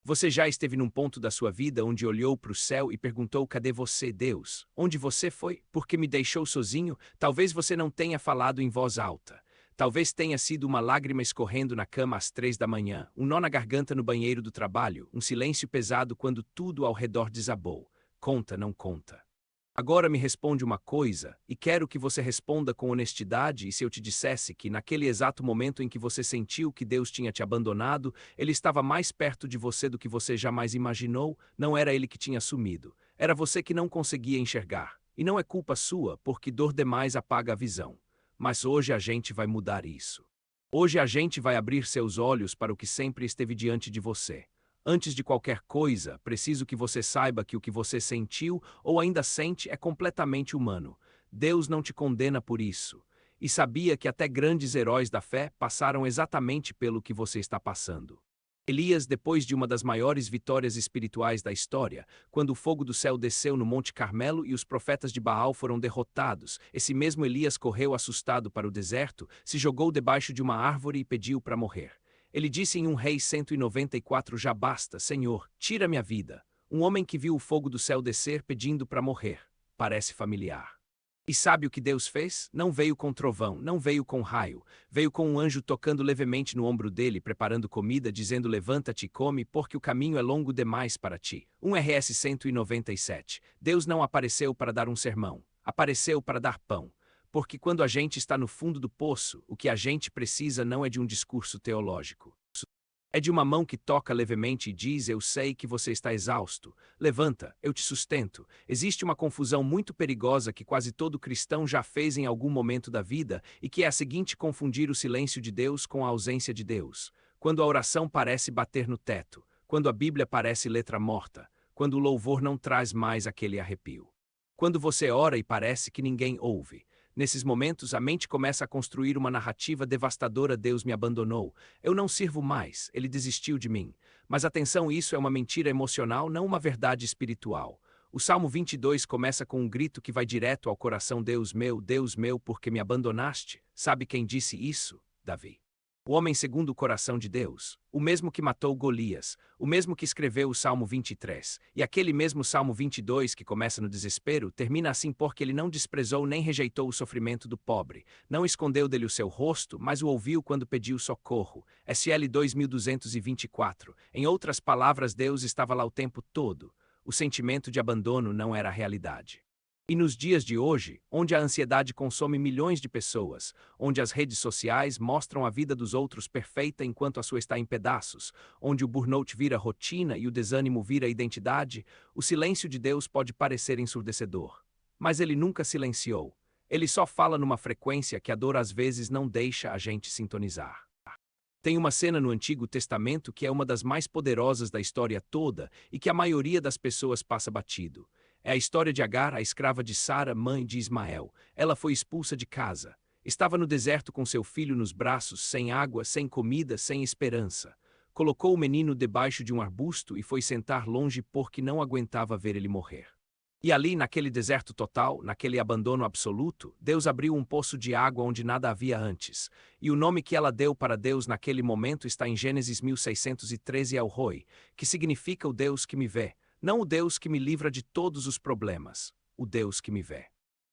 Você já esteve num ponto da sua vida onde olhou para o céu e perguntou: cadê você, Deus? Onde você foi? Por que me deixou sozinho? Talvez você não tenha falado em voz alta. Talvez tenha sido uma lágrima escorrendo na cama às 3 da manhã, um nó na garganta no banheiro do trabalho, um silêncio pesado quando tudo ao redor desabou. Conta, não conta. Agora me responde uma coisa, e quero que você responda com honestidade, e se eu te dissesse que, naquele exato momento em que você sentiu que Deus tinha te abandonado, Ele estava mais perto de você do que você jamais imaginou, não era Ele que tinha sumido. Era você que não conseguia enxergar. E não é culpa sua, porque dor demais apaga a visão. Mas hoje a gente vai mudar isso. Hoje a gente vai abrir seus olhos para o que sempre esteve diante de você. Antes de qualquer coisa, preciso que você saiba que o que você sentiu ou ainda sente é completamente humano. Deus não te condena por isso. E sabia que até grandes heróis da fé passaram exatamente pelo que você está passando. Elias, depois de uma das maiores vitórias espirituais da história, quando o fogo do céu desceu no Monte Carmelo e os profetas de Baal foram derrotados, esse mesmo Elias correu assustado para o deserto, se jogou debaixo de uma árvore e pediu para morrer. Ele disse em 1 Reis 194: já basta, Senhor, tira minha vida. Um homem que viu o fogo do céu descer pedindo para morrer. Parece familiar. E sabe o que Deus fez? Não veio com trovão, não veio com raio. Veio com um anjo tocando levemente no ombro dele, preparando comida, dizendo: levanta-te e come, porque o caminho é longo demais para ti. 1 RS 197. Deus não apareceu para dar um sermão. Apareceu para dar pão. Porque quando a gente está no fundo do poço, o que a gente precisa não é de um discurso teológico. É de uma mão que toca levemente e diz: eu sei que você está exausto. Levanta, eu te sustento. Existe uma confusão muito perigosa que quase todo cristão já fez em algum momento da vida e que é a seguinte: confundir o silêncio de Deus com a ausência de Deus. Quando a oração parece bater no teto, quando a Bíblia parece letra morta, quando o louvor não traz mais aquele arrepio. Quando você ora e parece que ninguém ouve. Nesses momentos, a mente começa a construir uma narrativa devastadora: Deus me abandonou, eu não sirvo mais, ele desistiu de mim. Mas atenção, isso é uma mentira emocional, não uma verdade espiritual. O Salmo 22 começa com um grito que vai direto ao coração: Deus meu, por que me abandonaste? Sabe quem disse isso? Davi. O homem segundo o coração de Deus, o mesmo que matou Golias, o mesmo que escreveu o Salmo 23, e aquele mesmo Salmo 22 que começa no desespero, termina assim: porque ele não desprezou nem rejeitou o sofrimento do pobre, não escondeu dele o seu rosto, mas o ouviu quando pediu socorro. SL 2224. Em outras palavras, Deus estava lá o tempo todo. O sentimento de abandono não era a realidade. E nos dias de hoje, onde a ansiedade consome milhões de pessoas, onde as redes sociais mostram a vida dos outros perfeita enquanto a sua está em pedaços, onde o burnout vira rotina e o desânimo vira identidade, o silêncio de Deus pode parecer ensurdecedor. Mas ele nunca silenciou. Ele só fala numa frequência que a dor às vezes não deixa a gente sintonizar. Tem uma cena no Antigo Testamento que é uma das mais poderosas da história toda e que a maioria das pessoas passa batido. É a história de Agar, a escrava de Sara, mãe de Ismael. Ela foi expulsa de casa. Estava no deserto com seu filho nos braços, sem água, sem comida, sem esperança. Colocou o menino debaixo de um arbusto e foi sentar longe porque não aguentava ver ele morrer. E ali, naquele deserto total, naquele abandono absoluto, Deus abriu um poço de água onde nada havia antes. E o nome que ela deu para Deus naquele momento está em Gênesis 1613, El Roi, que significa o Deus que me vê. Não o Deus que me livra de todos os problemas, o Deus que me vê.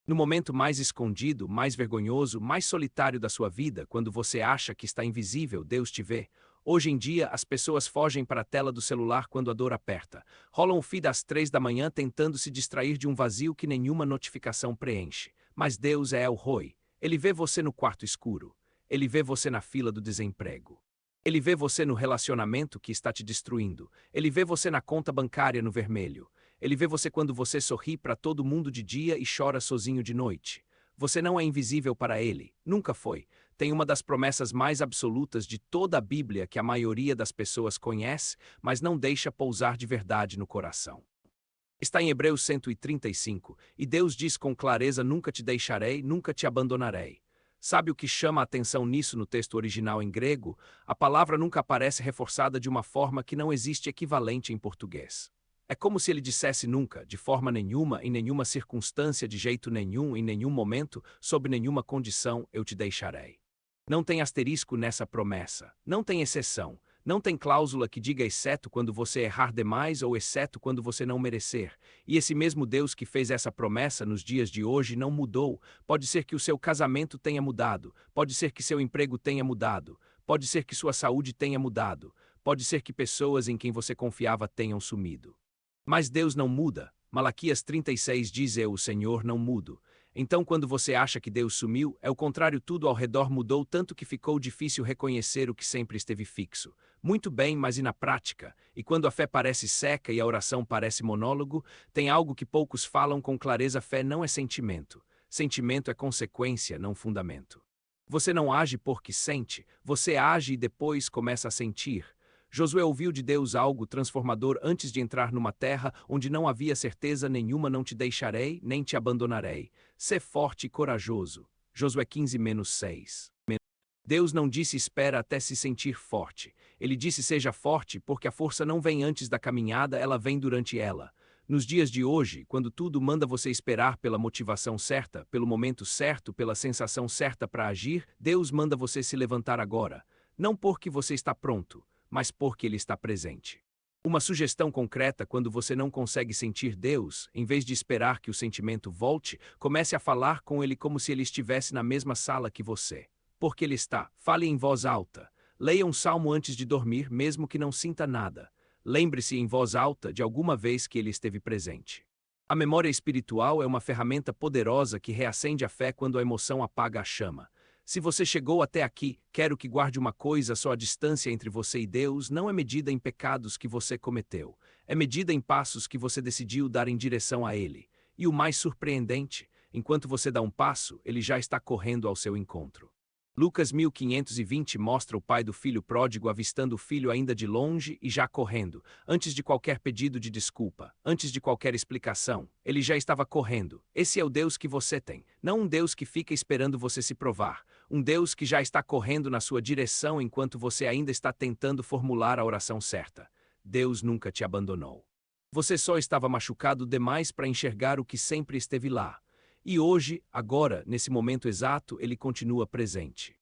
No momento mais escondido, mais vergonhoso, mais solitário da sua vida, quando você acha que está invisível, Deus te vê. Hoje em dia, as pessoas fogem para a tela do celular quando a dor aperta. Rolam o feed às 3 da manhã tentando se distrair de um vazio que nenhuma notificação preenche. Mas Deus é El Roi. Ele vê você no quarto escuro. Ele vê você na fila do desemprego. Ele vê você no relacionamento que está te destruindo. Ele vê você na conta bancária no vermelho. Ele vê você quando você sorri para todo mundo de dia e chora sozinho de noite. Você não é invisível para ele. Nunca foi. Tem uma das promessas mais absolutas de toda a Bíblia que a maioria das pessoas conhece, mas não deixa pousar de verdade no coração. Está em Hebreus 135, e Deus diz com clareza: nunca te deixarei, nunca te abandonarei. Sabe o que chama a atenção nisso no texto original em grego? A palavra nunca aparece reforçada de uma forma que não existe equivalente em português. É como se ele dissesse nunca, de forma nenhuma, em nenhuma circunstância, de jeito nenhum, em nenhum momento, sob nenhuma condição, eu te deixarei. Não tem asterisco nessa promessa, não tem exceção, Não tem cláusula que diga exceto quando você errar demais ou exceto quando você não merecer. E esse mesmo Deus que fez essa promessa nos dias de hoje não mudou. Pode ser que o seu casamento tenha mudado, pode ser que seu emprego tenha mudado, pode ser que sua saúde tenha mudado, pode ser que pessoas em quem você confiava tenham sumido. Mas Deus não muda. Malaquias 3:6 diz: Eu, o Senhor, não mudo. Então, quando você acha que Deus sumiu, é o contrário, tudo ao redor mudou tanto que ficou difícil reconhecer o que sempre esteve fixo. Muito bem, mas e na prática? E quando a fé parece seca e a oração parece monólogo, tem algo que poucos falam com clareza: fé não é sentimento. Sentimento é consequência, não fundamento. Você não age porque sente, você age e depois começa a sentir. Josué ouviu de Deus algo transformador antes de entrar numa terra onde não havia certeza nenhuma: não te deixarei, nem te abandonarei. Sê forte e corajoso. Josué 15:6. Deus não disse espera até se sentir forte. Ele disse seja forte, porque a força não vem antes da caminhada, ela vem durante ela. Nos dias de hoje, quando tudo manda você esperar pela motivação certa, pelo momento certo, pela sensação certa para agir, Deus manda você se levantar agora. Não porque você está pronto, mas porque Ele está presente. Uma sugestão concreta: quando você não consegue sentir Deus, em vez de esperar que o sentimento volte, comece a falar com Ele como se Ele estivesse na mesma sala que você. Porque Ele está. Fale em voz alta. Leia um salmo antes de dormir, mesmo que não sinta nada. Lembre-se em voz alta de alguma vez que Ele esteve presente. A memória espiritual é uma ferramenta poderosa que reacende a fé quando a emoção apaga a chama. Se você chegou até aqui, quero que guarde uma coisa: só: a distância entre você e Deus não é medida em pecados que você cometeu, é medida em passos que você decidiu dar em direção a Ele. E o mais surpreendente, enquanto você dá um passo, Ele já está correndo ao seu encontro. Lucas 1520 mostra o pai do filho pródigo avistando o filho ainda de longe e já correndo. Antes de qualquer pedido de desculpa, antes de qualquer explicação, ele já estava correndo. Esse é o Deus que você tem, não um Deus que fica esperando você se provar. Um Deus que já está correndo na sua direção enquanto você ainda está tentando formular a oração certa. Deus nunca te abandonou. Você só estava machucado demais para enxergar o que sempre esteve lá. E hoje, agora, nesse momento exato, Ele continua presente.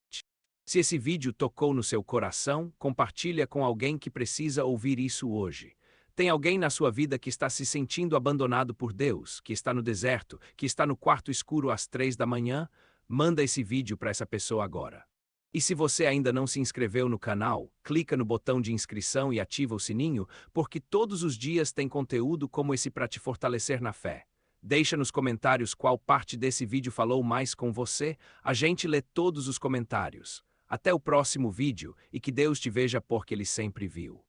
Se esse vídeo tocou no seu coração, compartilha com alguém que precisa ouvir isso hoje. Tem alguém na sua vida que está se sentindo abandonado por Deus, que está no deserto, que está no quarto escuro às 3 da manhã? Manda esse vídeo para essa pessoa agora. E se você ainda não se inscreveu no canal, clica no botão de inscrição e ativa o sininho, porque todos os dias tem conteúdo como esse para te fortalecer na fé. Deixa nos comentários qual parte desse vídeo falou mais com você, a gente lê todos os comentários. Até o próximo vídeo e que Deus te veja porque Ele sempre viu.